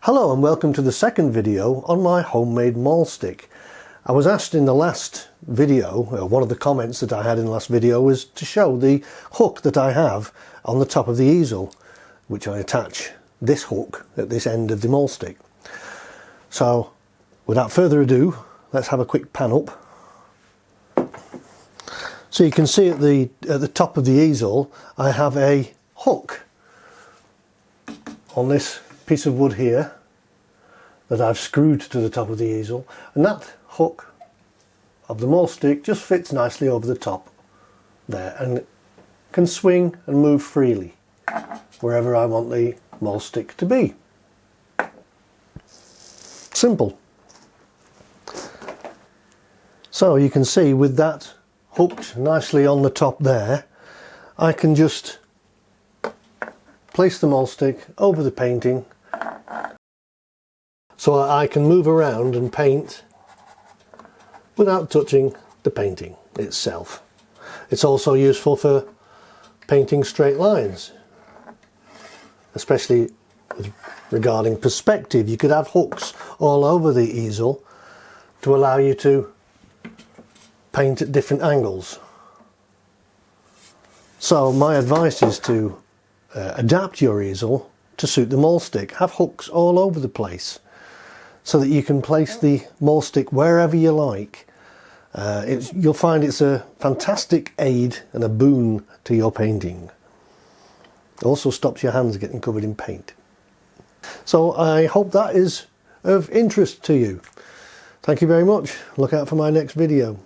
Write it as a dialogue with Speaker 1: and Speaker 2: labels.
Speaker 1: Hello and welcome to the second video on my homemade mahl stick. I was asked in the last video, one of the comments that I had in the last video was to show the hook that I have on the top of the easel, which I attach this hook at this end of the mahl stick. So without further ado, let's have a quick pan up. So you can see at the top of the easel I have a hook on this piece of wood here that I've screwed to the top of the easel, and that hook of the mahl stick just fits nicely over the top there and can swing and move freely wherever I want the mahl stick to be. Simple. So you can see with that hooked nicely on the top there, I can just place the mahl stick over the painting so I can move around and paint without touching the painting itself. It's also useful for painting straight lines, especially regarding perspective. You could have hooks all over the easel to allow you to paint at different angles. So my advice is to adapt your easel to suit the mahl stick. Have hooks all over the place so that you can place the mahl stick wherever you like. You'll find it's a fantastic aid and a boon to your painting. It also stops your hands getting covered in paint. So I hope that is of interest to you. Thank you very much. Look out for my next video.